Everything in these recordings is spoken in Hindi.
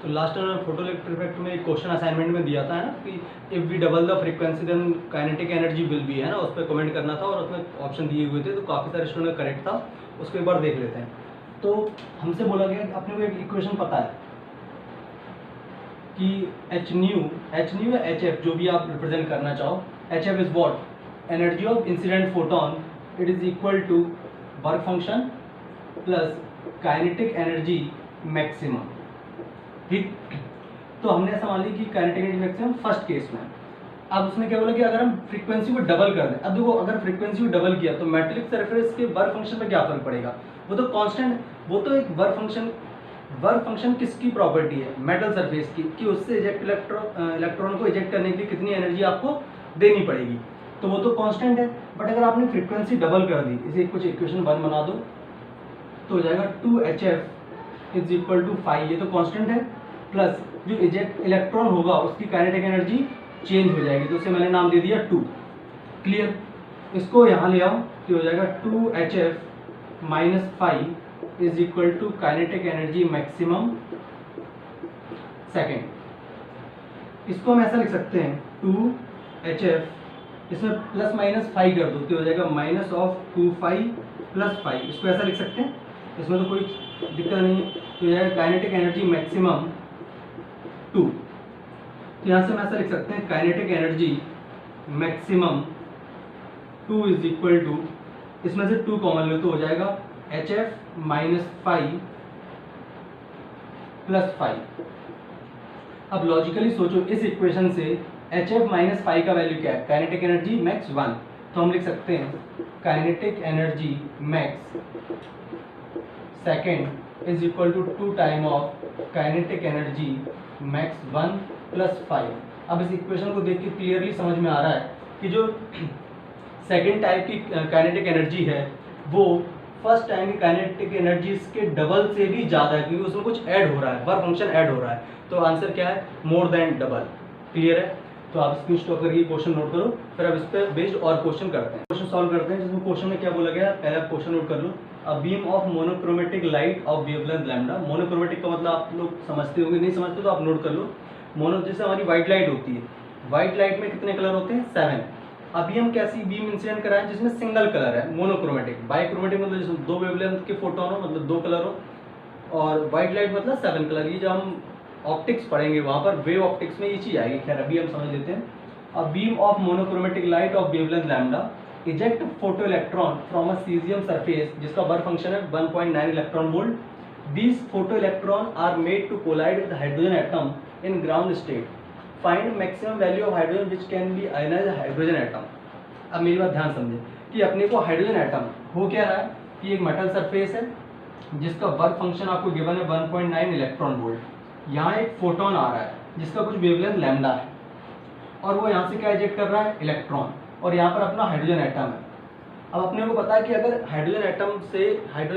तो last time photo electric effect में एक क्वेश्चन असाइनमेंट में दिया था, है ना, कि if we double the frequency then kinetic energy will be, है ना, उस पर कमेंट करना था और उसमें ऑप्शन दिए हुए थे, तो काफ़ी सारे स्टूडेंट का करेक्ट था। उसको एक बार देख लेते हैं। तो हमसे बोला गया कि अपने को एक इक्वेशन पता है कि एच न्यू या एच एफ, जो भी आप रिप्रेजेंट करना चाहो, H F is what, energy of incident photon, it is equal to work function plus kinetic energy maximum. ठीक, तो हमने ऐसा मान ली कि kinetic energy maximum first case में। अब उसने क्या बोला कि अगर हम फ्रीक्वेंसी को डबल कर दें, अब देखो अगर फ्रीक्वेंसी को डबल किया तो मेटेलिक सरफेस के वर्क फंक्शन पर क्या फर्क पड़ेगा, वो तो कांस्टेंट, वो तो एक वर्क फंक्शन किसकी प्रॉपर्टी है, मेटल सरफेस की, कि उससे इलेक्ट्रॉन को इजेक्ट करने के लिए कितनी एनर्जी आपको देनी पड़ेगी, तो वो तो कांस्टेंट है। बट अगर आपने फ्रीक्वेंसी डबल कर दी, इसे कुछ इक्वेशन 1 बना दो, तो हो जाएगा 2HF इज इक्वल टू 5, ये तो कांस्टेंट है, प्लस जो इजेक्ट इलेक्ट्रॉन होगा उसकी काइनेटिक एनर्जी चेंज हो जाएगी, तो उसे मैंने नाम दे दिया 2। क्लियर, इसको यहाँ ले आओ तो हो जाएगा 2HF minus 5 is equal to kinetic energy maximum second. इसको हम ऐसा लिख सकते हैं 2HF, इसमें प्लस माइनस 5 कर दो तो हो जाएगा माइनस ऑफ 25 प्लस 5, इसको ऐसा लिख सकते हैं, इसमें तो कोई दिक्कत नहीं। तो यह काइनेटिक एनर्जी मैक्सिमम 2, तो यहाँ से हम ऐसा लिख सकते हैं kinetic energy maximum 2 is equal to, इसमें से 2 कॉमन लो तो हो जाएगा HF माइनस 5 प्लस 5। अब लॉजिकली सोचो, इस इक्वेशन से HF माइनस 5 का वैल्यू क्या है, काइनेटिक एनर्जी मैक्स 1, तो हम लिख सकते हैं kinetic energy max second is equal to 2 time of kinetic energy max 1 plus 5। अब इस इक्वेशन को देख के क्लियरली समझ में आ रहा है कि जो सेकेंड टाइप की काइनेटिक एनर्जी है वो फर्स्ट टाइम की काइनेटिक एनर्जी के डबल से भी ज़्यादा है, क्योंकि उसमें कुछ ऐड हो रहा है, वर्क फंक्शन ऐड हो रहा है, तो आंसर क्या है, मोर देन डबल। क्लियर है, तो आप स्क्रीन शॉट करके क्वेश्चन नोट करो, फिर अब इस पर बेस्ड और क्वेश्चन करते हैं, क्वेश्चन सॉल्व करते हैं। जिसमें क्वेश्चन में क्या बोला गया, पहले आप क्वेश्चन नोट कर लो। A beam of monochromatic light of wavelength lambda, monochromatic का मतलब आप लोग समझते होंगे, नहीं समझते तो आप नोट कर लो। मोनो जैसे हमारी व्हाइट लाइट होती है, व्हाइट लाइट में कितने कलर होते हैं, 7। अभी हम कैसी बीम इंसिडेंट कराएं जिसमें सिंगल कलर है, मोनोक्रोमेटिक। बाइक्रोमेटिक मतलब जिसमें 2 वेवलेंथ के फोटोन हो, मतलब 2 कलर हो, और व्हाइट लाइट मतलब 7 कलर। ये जब हम ऑप्टिक्स पढ़ेंगे वहाँ पर वेव ऑप्टिक्स में ये चीज़ आएगी। खैर अभी हम समझ लेते हैं। A beam of monochromatic light of wavelength lambda eject photo electron from a caesium surface, जिसका वर्क फंक्शन है 1.9 electron volt. These photo electron are made to collide with hydrogen atom in ground state. Find maximum value of hydrogen which can be ionise hydrogen atom. अब मेरी बात ध्यान समझे कि अपने को हाइड्रोजन एटम हो क्या रहा है कि एक मेटल सरफेस है जिसका वर्क फंक्शन आपको गिवन है 1.9 इलेक्ट्रॉन वोल्ट। यहाँ एक फोटोन आ रहा है जिसका कुछ वेवलेंथ लैम्डा है, और वो यहाँ से क्या इजेक्ट कर रहा है, इलेक्ट्रॉन, और यहाँ पर अपना हाइड्रोजन एटम है। अब अपने को पता है कि अगर हाइड्रोजन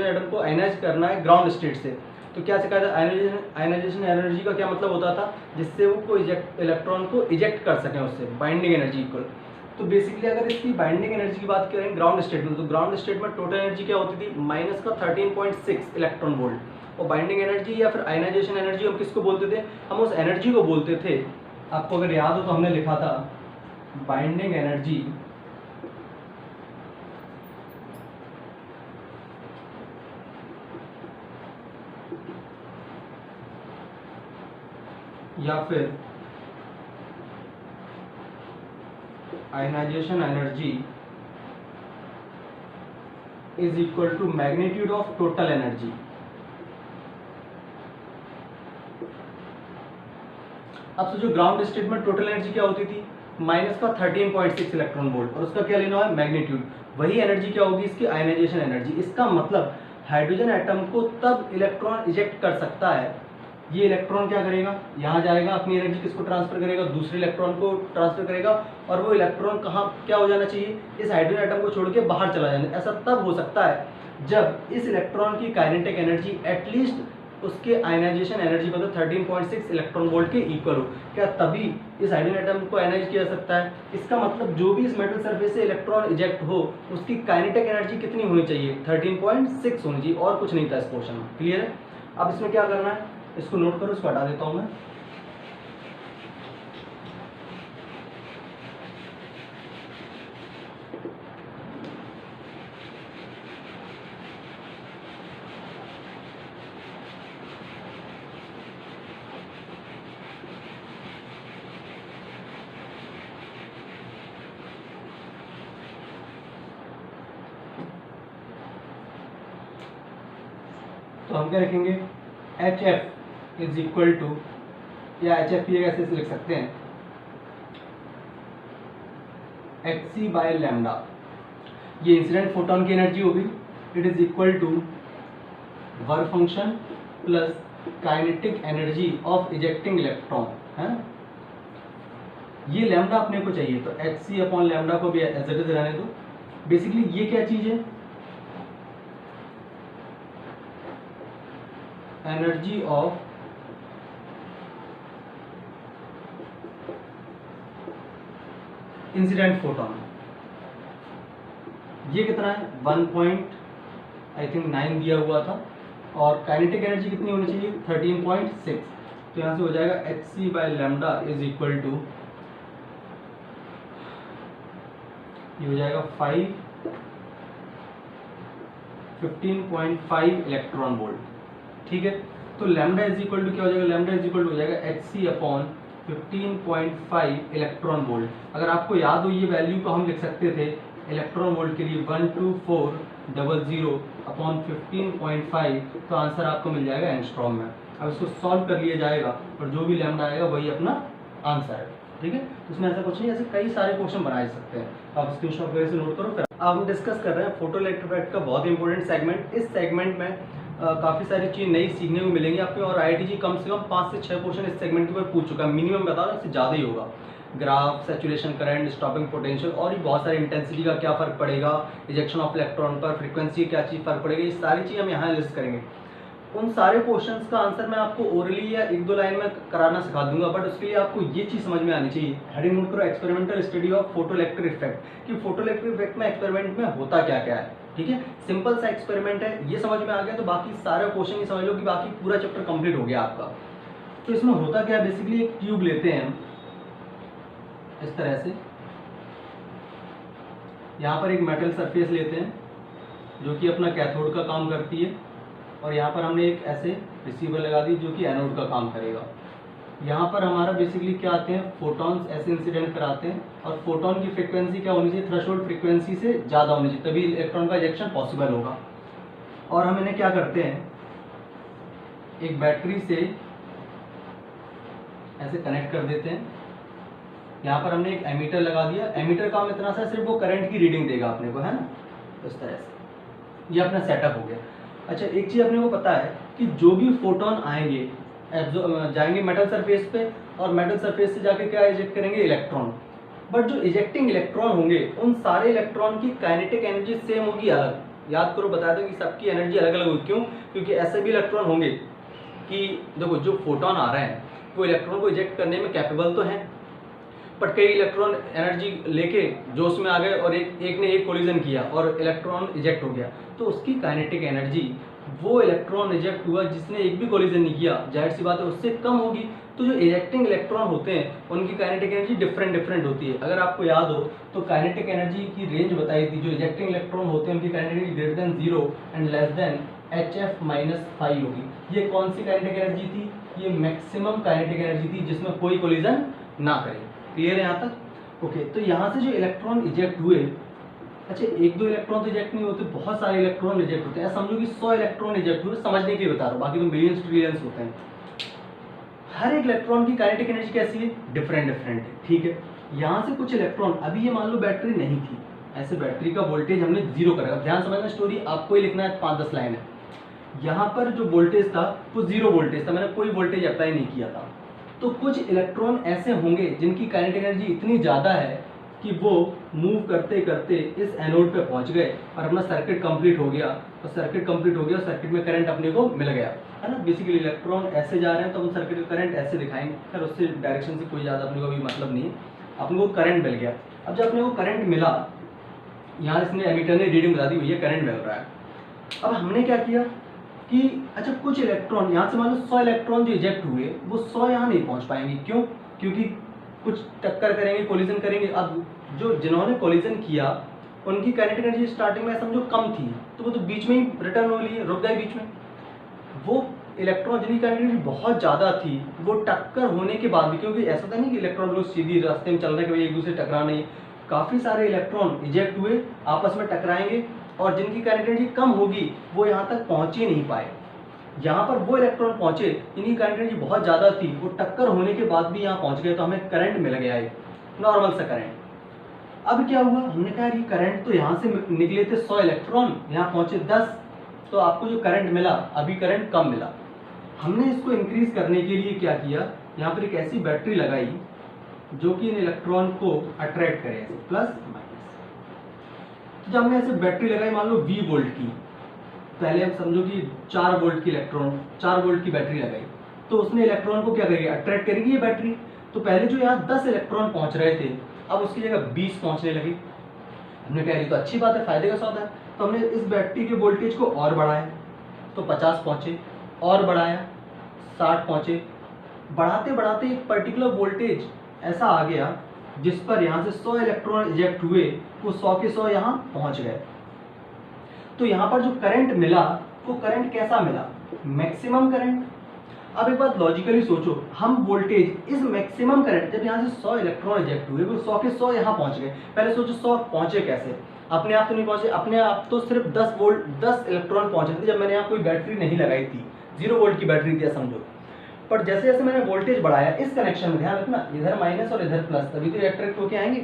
एटम को आयनाइज करना है ग्राउंड स्टेट से, तो क्या सिखाया था, आयनाइजेशन एनर्जी का क्या मतलब होता था, जिससे वो इलेक्ट्रॉन को इजेक्ट कर सकें उससे, बाइंडिंग एनर्जी इक्वल। तो बेसिकली अगर इसकी बाइंडिंग एनर्जी की बात करें ग्राउंड स्टेट में, तो ग्राउंड स्टेट में टोटल एनर्जी क्या होती थी, माइनस का 13.6 इलेक्ट्रॉन वोल्ट। और बाइंडिंग एनर्जी या फिर आयनाइजेशन एनर्जी हम किसको बोलते थे, हम उस एनर्जी को बोलते थे, आपको अगर याद हो तो हमने लिखा था बाइंडिंग एनर्जी या फिर ionisation energy is equal to magnitude of total energy. अब सोचो ग्राउंड स्टेट में टोटल एनर्जी क्या होती थी, माइनस का 13.6 इलेक्ट्रॉन वोल्ट, और उसका क्या लेना है, मैग्नीट्यूड। वही एनर्जी क्या होगी इसकी, आयनाइजेशन एनर्जी। इसका मतलब हाइड्रोजन एटम को तब इलेक्ट्रॉन इजेक्ट कर सकता है, ये इलेक्ट्रॉन क्या करेगा, यहाँ जाएगा, अपनी एनर्जी किसको ट्रांसफर करेगा, दूसरे इलेक्ट्रॉन को ट्रांसफर करेगा, और वो इलेक्ट्रॉन कहाँ क्या हो जाना चाहिए, इस हाइड्रोजन एटम को छोड़ के बाहर चला जाना। ऐसा तब हो सकता है जब इस इलेक्ट्रॉन की काइनेटिक एनर्जी एटलीस्ट उसके आयनाइजेशन एनर्जी मतलब 13.6 इलेक्ट्रॉन वोल्ट के इक्वल हो। क्या तभी इस हाइड्रोजन एटम को आयनाइज किया जा सकता है। इसका मतलब जो भी इस मेटल सरफेस से इलेक्ट्रॉन इजेक्ट हो उसकी काइनेटिक एनर्जी कितनी होनी चाहिए, 13.6 होनी चाहिए, और कुछ नहीं था इस क्वेश्चन में। क्लियर है। अब इसमें क्या करना है, इसको नोट करो, इसको हटा देता हूँ मैं। तो हम क्या रखेंगे, H F is equal to, या एच एफ ये कैसे लिख सकते हैं, एच सी बाय लैम्डा, ये इंसिडेंट फोटोन की एनर्जी होगी, it is equal to work function plus kinetic energy of ejecting electron, है ना। ये लैम्डा अपने को चाहिए, तो एच सी अपॉन लैम्डा को भी एज इट इज रहने दो। बेसिकली ये क्या चीज है, एनर्जी ऑफ इंसिडेंट फोटोन, ये कितना है 1.9 दिया हुआ था, और काइनेटिक एनर्जी कितनी होनी चाहिए 13.6। तो यहाँ से हो जाएगा H C by lambda is equal to, ये हो जाएगा 15.5 इलेक्ट्रॉन वोल्ट, ठीक है। तो लैम्डा इज इक्वल टू क्या हो जाएगा, लैम्डा इज इक्वल टू हो जाएगा H C upon 15.5 electron volt. अगर आपको याद हो ये वैल्यू को हम लिख सकते थे इलेक्ट्रॉन वोल्ट के लिए 12400 अपॉन 15.5, तो आंसर आपको मिल जाएगा एंगस्ट्रॉम में। अब इसको सॉल्व कर लिया जाएगा और जो भी लैम्डा आएगा वही अपना आंसर है, ठीक है। इसमें ऐसा कुछ नहीं, ऐसे कई सारे क्वेश्चन बनाए सकते हैं, आप स्क्रीनशॉट वगैरह से नोट करो। फिर अब हम डिस्कस कर रहे हैं फोटो इलेक्ट्रिक इफेक्ट का बहुत इंपॉर्टेंट सेगमेंट। इस सेगमेंट में काफ़ी सारी चीज़ नई सीखने को मिलेंगी आपको, और IIT कम से कम 5 से 6 क्वेश्चन इस सेगमेंट के ऊपर पूछ चुका है, मिनिमम बता रहा हूँ, इससे ज़्यादा ही होगा। Graph, saturation current, stopping potential, और भी बहुत सारी इंटेंसिटी का क्या फ़र्क पड़ेगा, इजेक्शन ऑफ इलेक्ट्रॉन पर, फ्रीक्वेंसी क्या चीज़ फ़र्क पड़ेगा, ये सारी चीज़ हम यहाँ लिस्ट करेंगे। उन सारे क्वेश्चंस का आंसर मैं आपको ओरली या 1-2 लाइन में कराना सिखा दूंगा, बट उसके लिए आपको ये चीज़ समझ में आनी चाहिए। हेडिंग नोट करो, experimental study of photo electric effect, कि फोटो इलेक्ट्रिक इफेक्ट में एक्सपेरिमेंट में होता क्या क्या है, ठीक है। सिंपल सा एक्सपेरिमेंट है, ये समझ में आ गया तो बाकी सारे क्वेश्चन ही समझ लो कि बाकी पूरा चैप्टर कंप्लीट हो गया आपका। तो इसमें होता क्या है, बेसिकली एक ट्यूब लेते हैं हम इस तरह से, यहाँ पर एक मेटल सरफेस लेते हैं जो कि अपना कैथोड का काम करती है, और यहाँ पर हमने एक ऐसे रिसीवर लगा दी जो कि एनोड का काम करेगा। यहाँ पर हमारा बेसिकली क्या आते हैं, फोटॉन्स ऐसे इंसिडेंट कराते हैं, और फोटोन की फ्रीक्वेंसी क्या होनी चाहिए, थ्रेशोल्ड फ्रीक्वेंसी से ज़्यादा होनी चाहिए, तभी इलेक्ट्रॉन का इजेक्शन पॉसिबल होगा। और हम इन्हें क्या करते हैं, एक बैटरी से ऐसे कनेक्ट कर देते हैं। यहाँ पर हमने एक एमीटर लगा दिया, एमीटर काम इतना सा सिर्फ वो करंट की रीडिंग देगा अपने को, है ना, इस तरह से। ये अपना सेटअप हो गया। अच्छा, एक चीज़ अपने को पता है कि जो भी फोटोन आएंगे जाएंगे मेटल सरफेस पे, और मेटल सरफेस से जाके क्या इजेक्ट करेंगे, इलेक्ट्रॉन। बट जो इजेक्टिंग इलेक्ट्रॉन होंगे उन सारे इलेक्ट्रॉन की काइनेटिक एनर्जी सेम होगी, अलग। याद करो, बता दो कि सबकी एनर्जी अलग अलग होगी। क्यों? क्योंकि ऐसे भी इलेक्ट्रॉन होंगे कि देखो जो फोटोन आ रहे हैं वो इलेक्ट्रॉन को इजेक्ट करने में कैपेबल तो हैं, बट कई इलेक्ट्रॉन एनर्जी लेके जोश में आ गए और एक ने एक कोलिजन किया और इलेक्ट्रॉन इजेक्ट हो गया, तो उसकी काइनेटिक एनर्जी वो इलेक्ट्रॉन इजेक्ट हुआ जिसने एक भी कोलिजन नहीं किया, जाहिर सी बात है उससे कम होगी। तो जो इजेक्टिंग इलेक्ट्रॉन होते हैं उनकी काइनेटिक एनर्जी डिफरेंट होती है। अगर आपको याद हो तो काइनेटिक एनर्जी की रेंज बताई थी, जो इजेक्टिंग इलेक्ट्रॉन होते हैं उनकी kinetic energy greater than 0 and less than HF-5 होगी। ये कौन सी काइनेटिक एनर्जी थी? ये मैक्सिमम काइनेटिक एनर्जी थी जिसमें कोई कोलिजन ना करे। क्लियर है यहाँ तक? ओके, तो यहाँ से जो इलेक्ट्रॉन इजेक्ट हुए, अच्छा 1-2 इलेक्ट्रॉन तो इजेक्ट नहीं होते, बहुत सारे इलेक्ट्रॉन इजेक्ट होते हैं। समझो कि 100 इलेक्ट्रॉन इजेक्ट हुए, समझने के लिए बता रहा हूँ, बाकी तो मिलियंस ट्रिलियंस होते हैं। हर एक इलेक्ट्रॉन की काइनेटिक एनर्जी कैसी है? डिफरेंट है, ठीक है। यहाँ से कुछ इलेक्ट्रॉन, अभी ये मान लो बैटरी नहीं थी, ऐसे बैटरी का वोल्टेज हमने 0 करा। ध्यान समझना, स्टोरी आपको ही लिखना है, 5-10 लाइन है। यहाँ पर जो वोल्टेज था वो 0 वोल्टेज था, मैंने कोई वोल्टेज अप्लाई नहीं किया था। तो कुछ इलेक्ट्रॉन ऐसे होंगे जिनकी काइनेटिक एनर्जी इतनी ज़्यादा है कि वो मूव करते करते इस एनोड पे पहुंच गए और अपना सर्किट कंप्लीट हो गया, और सर्किट कंप्लीट हो गया, सर्किट में करंट अपने को मिल गया, है ना। बेसिकली इलेक्ट्रॉन ऐसे जा रहे हैं तो हम सर्किट का करंट ऐसे दिखाएंगे, फिर उससे डायरेक्शन से कोई ज़्यादा अपने को अभी मतलब नहीं है, अपने को करंट मिल गया। अब जब अपने को करंट मिला, यहाँ इसने एमीटर ने रीडिंग बता दी, भैया करंट मिल रहा है। अब हमने क्या किया, कि अच्छा कुछ इलेक्ट्रॉन यहाँ से मान लो 100 इलेक्ट्रॉन जो इजेक्ट हुए वो 100 यहाँ नहीं पहुँच पाएंगे। क्यों? क्योंकि कुछ टक्कर करेंगे, कोलिजन करेंगे। अब जो जिन्होंने कोलिजन किया उनकी काइनेटिक एनर्जी स्टार्टिंग में समझो कम थी, तो वो तो बीच में ही रिटर्न हो लिए, रुक गए बीच में। वो इलेक्ट्रॉन जिनकी काइनेटिक एनर्जी बहुत ज़्यादा थी वो टक्कर होने के बाद भी, क्योंकि ऐसा था नहीं कि इलेक्ट्रॉन लोग सीधी रास्ते में चल रहे हैं कि एक दूसरे से टकरा नहीं, काफ़ी सारे इलेक्ट्रॉन इजेक्ट हुए, आपस में टकराएंगे और जिनकी काइनेटिक एनर्जी कम होगी वो यहाँ तक पहुँच ही नहीं पाए। यहाँ पर वो इलेक्ट्रॉन पहुँचे जिनकी काइनेटिक एनर्जी बहुत ज़्यादा थी, वो टक्कर होने के बाद भी यहाँ पहुँच गए, तो हमें करंट मिल गया है, नॉर्मल सा करंट। अब क्या हुआ, हमने कहा ये करंट तो यहाँ से निकले थे 100 इलेक्ट्रॉन, यहाँ पहुँचे 10, तो आपको जो करंट मिला अभी करंट कम मिला। हमने इसको इंक्रीज करने के लिए क्या किया, यहाँ पर एक ऐसी बैटरी लगाई जो कि इन इलेक्ट्रॉन को अट्रैक्ट करे, ऐसे प्लस माइनस। तो जब हमने ऐसे बैटरी लगाई मान लो 20 वोल्ट की, पहले हम समझो कि 4 वोल्ट की इलेक्ट्रॉन 4 वोल्ट की बैटरी लगाई, तो उसने इलेक्ट्रॉन को क्या करेगी, अट्रैक्ट करेगी ये बैटरी। तो पहले जो यहाँ 10 इलेक्ट्रॉन पहुँच रहे थे अब उसकी जगह 20 पहुँचने लगी। हमने कहा ये तो अच्छी बात है, फायदे का सौदा है। तो हमने इस बैटरी के वोल्टेज को और बढ़ाया, तो 50 पहुँचे, और बढ़ाया 60 पहुँचे, बढ़ाते बढ़ाते एक पर्टिकुलर वोल्टेज ऐसा आ गया जिस पर यहाँ से 100 इलेक्ट्रॉन इजेक्ट हुए, वो 100 के 100 यहाँ पहुँच गए। तो यहाँ पर जो करंट मिला वो करंट कैसा मिला, मैक्सिमम करंट। अब एक बात लॉजिकली सोचो, हम वोल्टेज इस मैक्सिमम करंट, जब यहाँ से 100 इलेक्ट्रॉन इजेक्ट हुए वो 100 के 100 यहाँ पहुँच गए। पहले सोचो 100 पहुँचे कैसे, अपने आप तो नहीं पहुँचे, अपने आप तो सिर्फ 10 इलेक्ट्रॉन पहुँचे थे जब मैंने यहाँ कोई बैटरी नहीं लगाई थी, 0 वोल्ट की बैटरी थी समझो। पर जैसे जैसे मैंने वोल्टेज बढ़ाया इस कनेक्शन में, ध्यान रखना इधर माइनस और इधर प्लस, तभी तो अट्रैक्ट होके आएंगे।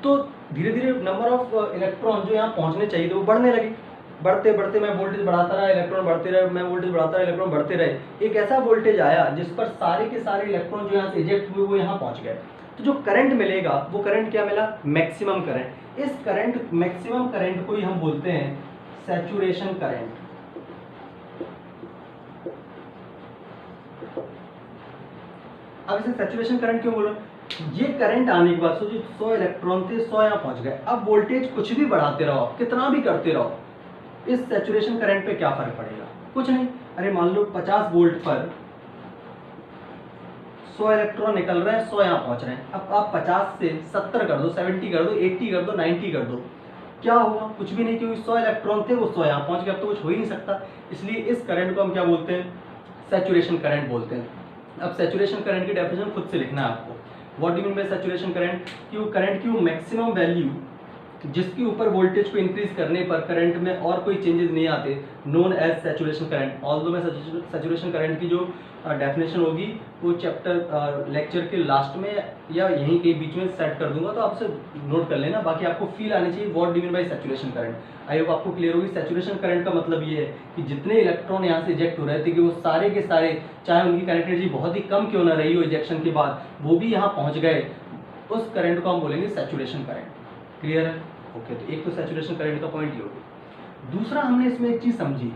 तो धीरे धीरे नंबर ऑफ इलेक्ट्रॉन जो यहाँ पहुँचने चाहिए थे वो बढ़ने लगे, बढ़ते बढ़ते मैं वोल्टेज बढ़ाता रहा, इलेक्ट्रॉन बढ़ते रहे, मैं वोल्टेज बढ़ाता रहा, इलेक्ट्रॉन बढ़ते रहे। एक ऐसा वोल्टेज आया जिस पर सारे के सारे इलेक्ट्रॉन जो यहाँ से इजेक्ट हुए वो यहाँ पहुँच गए। तो जो करंट मिलेगा वो करंट क्या मिला, मैक्सिमम करंट। इस करंट मैक्सिमम करंट को ही हम बोलते हैं सैचुरेशन करंट। अब इसे सैचुरेशन करंट क्यों बोलो, ये करंट आने के बाद सोचिए 100 इलेक्ट्रॉन थे, 100 यहाँ पहुँच गए। अब वोल्टेज कुछ भी बढ़ाते रहो, कितना भी करते रहो, इस सैचुरेशन करंट पे क्या फर्क पड़ेगा, कुछ नहीं। अरे मान लो 50 वोल्ट पर 100 इलेक्ट्रॉन निकल रहे हैं, 100 यहाँ पहुँच रहे हैं। अब आप 50 से 70 कर दो, 70 कर दो, 80 कर दो, 90 कर दो, क्या हुआ, कुछ भी नहीं, क्योंकि 100 इलेक्ट्रॉन थे वो 100 यहाँ पहुँच गए, अब तो कुछ हो ही नहीं सकता। इसलिए इस करंट को हम क्या बोलते हैं, सैचुरेशन करंट बोलते हैं। अब सैचुरेशन करंट की डेफिनेशन खुद से लिखना है आपको। What do mean by saturation current, कि वो करंट की वो मैक्सिमम वैल्यू जिसके ऊपर वोल्टेज को इंक्रीज करने पर करंट में और कोई चेंजेस नहीं आते, known as saturation current. Although मैं सैचुरेशन करंट की जो डेफिनेशन होगी वो चैप्टर लेक्चर के लास्ट में या यहीं के बीच में सेट कर दूंगा, तो आपसे नोट कर लेना। बाकी आपको फील आनी चाहिए what do mean by saturation current. I hope आपको क्लियर होगी। सैचुरेशन करंट का मतलब ये है कि जितने इलेक्ट्रॉन यहाँ से इजेक्ट हो रहे थे कि वो सारे के सारे, चाहे उनकी काइनेटिक एनर्जी बहुत ही कम क्यों ना रही हो इजेक्शन के बाद, वो भी यहाँ पहुँच गए, उस करंट को हम बोलेंगे सैचुरेशन करंट। क्लियर है? ओके, तो एक तो सैचुरेशन करंट का पॉइंट ये हो गया। दूसरा हमने इसमें एक चीज़ समझी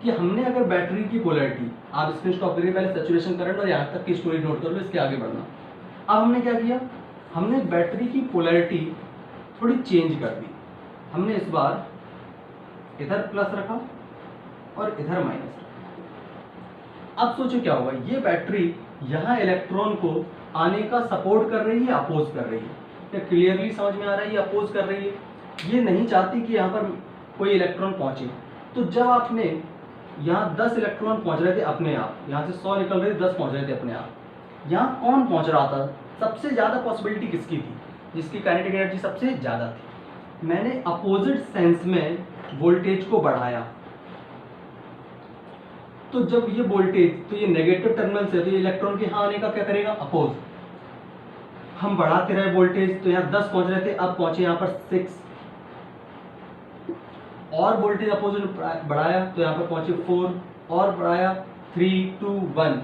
कि हमने अगर बैटरी की पोलैरिटी, आप इसमें स्टॉप करिए, पहले सैचुरेशन करंट और यहाँ तक की स्टोरी नोट कर लो, इसके आगे बढ़ना। अब हमने क्या किया, हमने बैटरी की पोलैरिटी थोड़ी चेंज कर दी। हमने इस बार इधर प्लस रखा और इधर माइनस रखा। अब सोचो क्या होगा, ये बैटरी यहाँ इलेक्ट्रॉन को आने का सपोर्ट कर रही है, अपोज कर रही है। क्या क्लियरली समझ में आ रहा है, ये अपोज कर रही है, ये नहीं चाहती कि यहाँ पर कोई इलेक्ट्रॉन पहुँचे। तो जब आपने यहाँ 10 इलेक्ट्रॉन पहुँच रहे थे अपने आप, यहाँ से 100 निकल रहे थे, 10 पहुँच रहे थे अपने आप, यहाँ कौन पहुँच रहा था, सबसे ज़्यादा पॉसिबिलिटी किसकी थी, जिसकी काइनेटिक एनर्जी सबसे ज़्यादा थी। मैंने अपोजिट सेंस में वोल्टेज को बढ़ाया, तो जब ये वोल्टेज, तो ये नेगेटिव टर्मिनल से, तो ये इलेक्ट्रॉन के यहाँ आने का क्या करेगा, अपोज। हम बढ़ाते रहे वोल्टेज, तो यहाँ 10 पहुँच रहे थे, अब पहुँचे यहाँ पर 6, और वोल्टेज अपोजिट बढ़ाया तो यहाँ पर पहुँचे 4, और बढ़ाया 3, 2, 1,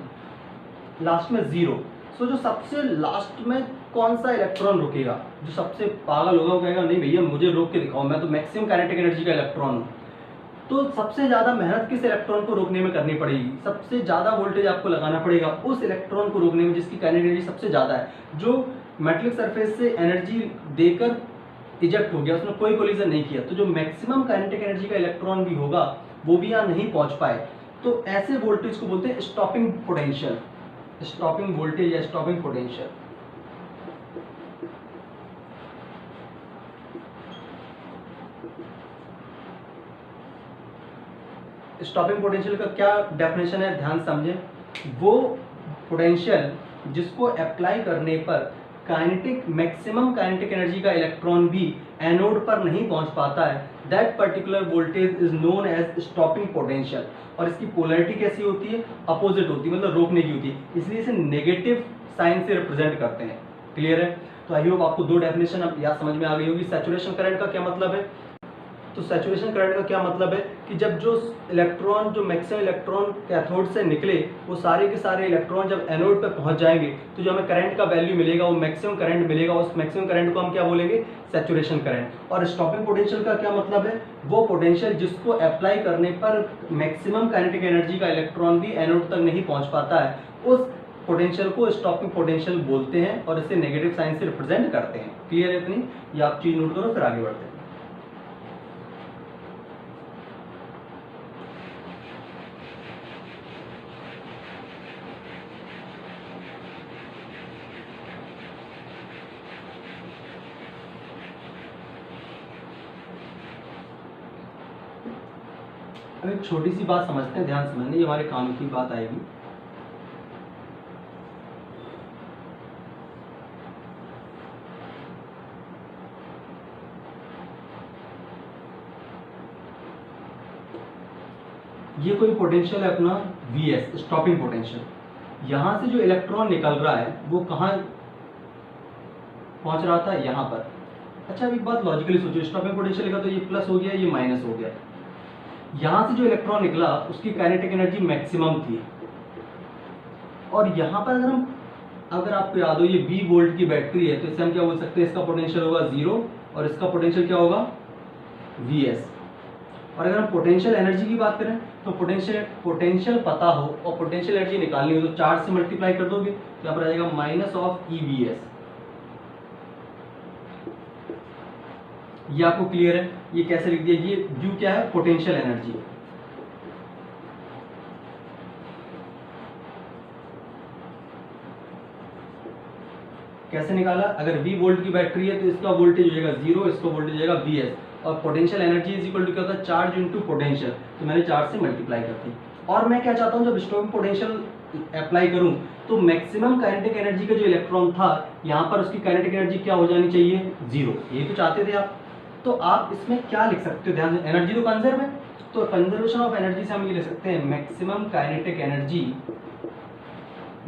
लास्ट में 0। सो जो सबसे लास्ट में कौन सा इलेक्ट्रॉन रुकेगा, जो सबसे पागल होगा वो कहेगा नहीं भैया मुझे रोक के दिखाओ, मैं तो मैक्सिमम काइनेटिक एनर्जी का इलेक्ट्रॉन हूँ। तो सबसे ज़्यादा मेहनत किस इलेक्ट्रॉन को रोकने में करनी पड़ेगी, सबसे ज़्यादा वोल्टेज आपको लगाना पड़ेगा उस इलेक्ट्रॉन को रोकने में जिसकी काइनेटिक एनर्जी सबसे ज़्यादा है, जो मेटलिक सरफेस से एनर्जी देकर इजेक्ट हो गया, उसने कोई कोलिजन नहीं किया। तो जो मैक्सिमम काइनेटिक एनर्जी का इलेक्ट्रॉन भी होगा वो भी यहाँ नहीं पहुंच पाए, तो ऐसे वोल्टेज को बोलते हैं स्टॉपिंग पोटेंशियल, स्टॉपिंग वोल्टेज या स्टॉपिंग पोटेंशियल। स्टॉपिंग पोटेंशियल का क्या डेफिनेशन है, ध्यान समझें। वो पोटेंशियल जिसको अप्लाई करने पर काइनेटिक मैक्सिमम काइनेटिक एनर्जी का इलेक्ट्रॉन भी एनोड पर नहीं पहुंच पाता है, that particular voltage is known as stopping potential. और इसकी पोलैरिटी कैसी होती है, अपोजिट होती है, मतलब रोकने की होती है, इसलिए इसे नेगेटिव साइन से रिप्रेजेंट करते हैं। क्लियर है? तो आई होप आपको दो डेफिनेशन अब याद समझ में आ गई होगी। सैचुरेशन करंट का क्या मतलब है, तो सैचुरेशन करंट का क्या मतलब है कि जब जो इलेक्ट्रॉन, जो मैक्सिमम इलेक्ट्रॉन कैथोड से निकले, वो सारे के सारे इलेक्ट्रॉन जब एनोड पर पहुंच जाएंगे तो जो हमें करंट का वैल्यू मिलेगा वो मैक्सिमम करंट मिलेगा, उस मैक्सिमम करंट को हम क्या बोलेंगे, सैचुरेशन करंट। और स्टॉपिंग पोटेंशियल का क्या मतलब है, वो पोटेंशियल जिसको अप्लाई करने पर मैक्सिमम काइनेटिक एनर्जी का इलेक्ट्रॉन भी एनोड तक नहीं पहुंच पाता है, उस पोटेंशियल को स्टॉपिंग पोटेंशियल बोलते हैं और इसे नेगेटिव साइन से रिप्रेजेंट करते हैं। क्लियर है इतनी? ये आप चीज नोट करो, फिर आगे बढ़ते हैं। अब एक छोटी सी बात समझते हैं, ध्यान समझने, ये हमारे काम की बात आएगी। ये कोई पोटेंशियल है अपना Vs, स्टॉपिंग पोटेंशियल। यहां से जो इलेक्ट्रॉन निकल रहा है वो कहां पहुंच रहा था, यहां पर। अच्छा, अब एक बात लॉजिकली सोचो, स्टॉपिंग पोटेंशियल का तो ये प्लस हो गया, ये माइनस हो गया। यहां से जो इलेक्ट्रॉन निकला उसकी काइनेटिक एनर्जी मैक्सिमम थी, और यहां पर अगर आपको याद हो ये 20 वोल्ट की बैटरी है, तो इसे हम क्या बोल सकते हैं, इसका पोटेंशियल होगा 0 और इसका पोटेंशियल क्या होगा, Vs। और अगर हम पोटेंशियल एनर्जी की बात करें तो पोटेंशियल पता हो और पोटेंशियल एनर्जी निकालनी हो तो चार्ज से मल्टीप्लाई कर दोगे तो यहाँ पर आ जाएगा माइनस ऑफ EVs। ये आपको क्लियर है? ये कैसे लिख दिया, ये U क्या है, पोटेंशियल एनर्जी। कैसे निकाला, अगर 20 वोल्ट की बैटरी है तो इसका वोल्टेज हो जाएगा 0, इसका वोल्टेज हो जाएगा Vs, और potential energy is equal to क्या होता है, चार्ज इनटू पोटेंशियल, तो मैंने चार्ज से मल्टीप्लाई कर दी। और मैं क्या चाहता हूँ, जब स्टॉपिंग पोटेंशियल अप्लाई करूं तो मैक्सिमम काइनेटिक एनर्जी का जो इलेक्ट्रॉन था यहाँ पर उसकी काइनेटिक एनर्जी क्या हो जानी चाहिए, 0। यही तो चाहते थे आप। तो आप इसमें क्या लिख सकते हो, ध्यान, एनर्जी तो कंजर्व है, तो कंजर्वेशन ऑफ एनर्जी से हम ये लिख सकते हैं maximum kinetic energy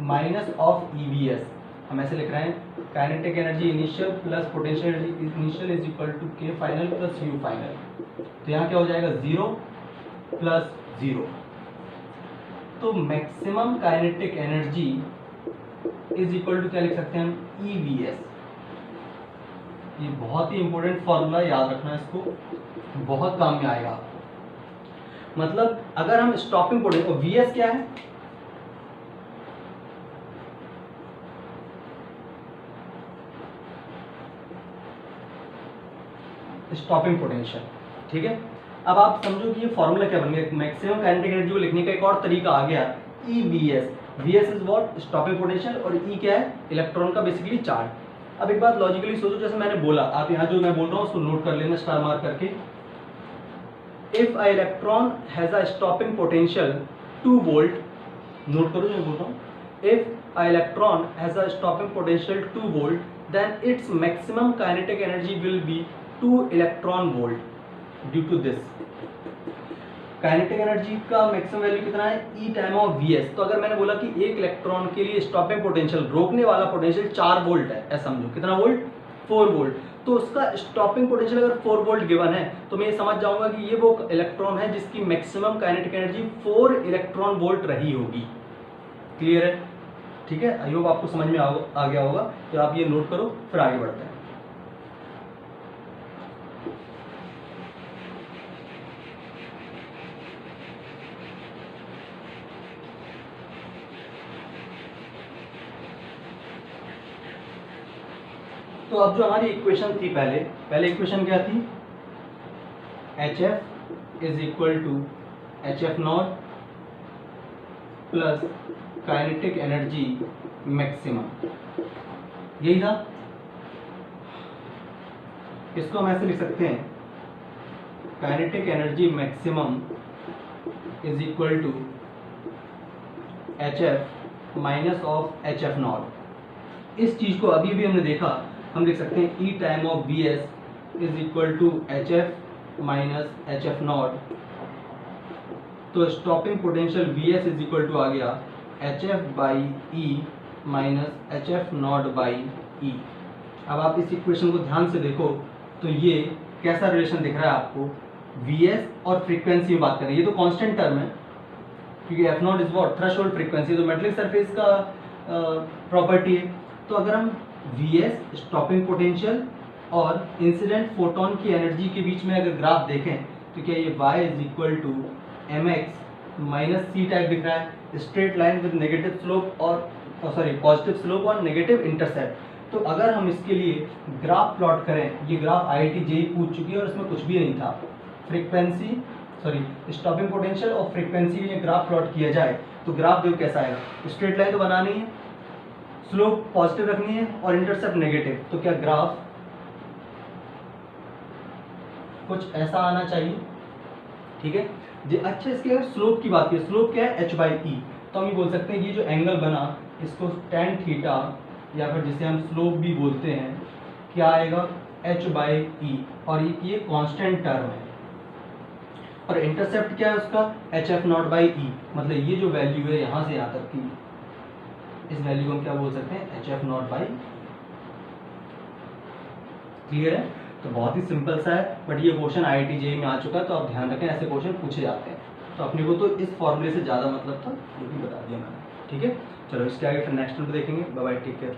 minus of EVs। हम ऐसे लिख रहे हैं, kinetic energy initial plus potential energy initial is equal to K final plus U final. तो यहाँ क्या हो जाएगा, 0 प्लस 0। तो maximum kinetic energy is equal to क्या लिख सकते हैं हम, EVs। ये बहुत ही इंपॉर्टेंट फॉर्मूला, याद रखना इसको, बहुत काम में आएगा। मतलब अगर हम स्टॉपिंग पोटेंशियल, Vs क्या है, स्टॉपिंग पोटेंशियल, ठीक है। अब आप समझो कि ये फॉर्मूला क्या बन गया, मैक्सिमम काइनेटिक एनर्जी को लिखने का एक और तरीका आ गया, EVs। Vs is what, stopping potential, और E क्या है, इलेक्ट्रॉन का बेसिकली चार्ज। अब एक बात लॉजिकली सोचो, जैसे मैंने बोला, आप यहाँ जो मैं बोल रहा हूँ उसको नोट कर लेना स्टार मार्क करके। If a electron has a stopping potential 2 volt, note करो जो मैं बोल रहा हूँ, if a electron has a stopping potential 2 volt then its maximum kinetic energy will be 2 electron volt due to this. Kinetic energy का मैक्सिमम वैल्यू कितना है, E टाइम ऑफ Vs। तो अगर मैंने बोला कि एक इलेक्ट्रॉन के लिए स्टॉपिंग पोटेंशियल, रोकने वाला पोटेंशियल 4 वोल्ट है, ऐसा समझो, कितना वोल्ट, 4 वोल्ट, तो उसका स्टॉपिंग पोटेंशियल अगर 4 वोल्ट गिवन है तो मैं ये समझ जाऊंगा कि ये वो इलेक्ट्रॉन है जिसकी maximum kinetic energy 4 electron volt रही होगी। क्लियर है? ठीक है, आई होप आपको समझ में आ गया होगा। तो आप ये नोट करो, फिर आगे बढ़ते हैं। तो अब जो हमारी इक्वेशन थी, पहले इक्वेशन क्या थी, HF is equal to HF naught plus kinetic energy maximum, यही था। इसको हम ऐसे लिख सकते हैं, kinetic energy maximum is equal to HF minus of HF naught. इस चीज को अभी भी हमने देखा, हम लिख सकते हैं E time of Vs is equal to HF minus HF naught. तो stopping potential Vs is equal to आ गया HF by E minus HF naught by E। अब आप इस इक्वेशन को ध्यान से देखो तो ये कैसा रिलेशन दिख रहा है आपको, Vs और फ्रीक्वेंसी में बात करें, ये तो कांस्टेंट टर्म है क्योंकि F not is what, threshold frequency, तो मेटेलिक सरफेस का प्रॉपर्टी है। तो अगर हम Vs स्टॉपिंग पोटेंशियल और इंसिडेंट फोटोन की एनर्जी के बीच में अगर ग्राफ देखें तो क्या ये y is equal to mx minus C type दिख रहा है, straight line with negative slope और पॉजिटिव स्लोप और नेगेटिव इंटरसेप्ट। तो अगर हम इसके लिए ग्राफ प्लॉट करें, ये ग्राफ IIT JEE पूछ चुकी है और इसमें कुछ भी नहीं था, फ्रीक्वेंसी स्टॉपिंग पोटेंशियल और फ्रीक्वेंसी ये ग्राफ प्लॉट किया जाए तो ग्राफ देखो कैसा आएगा, स्ट्रेट लाइन तो बनानी है, स्लोप पॉजिटिव रखनी है और इंटरसेप्ट नेगेटिव, तो क्या ग्राफ कुछ ऐसा आना चाहिए, ठीक है जी। अच्छा, इसके अगर स्लोप की बात करें, स्लोप क्या है, h/e, तो हम ये बोल सकते हैं कि ये जो एंगल बना इसको tan थीटा या फिर जिसे हम स्लोप भी बोलते हैं, क्या आएगा h/e, और ये कांस्टेंट टर्म है। और इंटरसेप्ट क्या है उसका, HF नॉट बाई E, मतलब ये जो वैल्यू है यहाँ से यहाँ तक की, इस वैल्यू को हम क्या बोल सकते हैं, HF नॉट बाई। क्लियर है? तो बहुत ही सिंपल सा है, बट ये क्वेश्चन IIT JEE में आ चुका है, तो आप ध्यान रखें ऐसे क्वेश्चन पूछे जाते हैं। तो अपने को तो इस फॉर्मूले से ज़्यादा मतलब था, ये भी बता दिया मैंने, ठीक है। चलो इसके आगे फिर नेक्स्ट में देखेंगे। Bye bye, take care.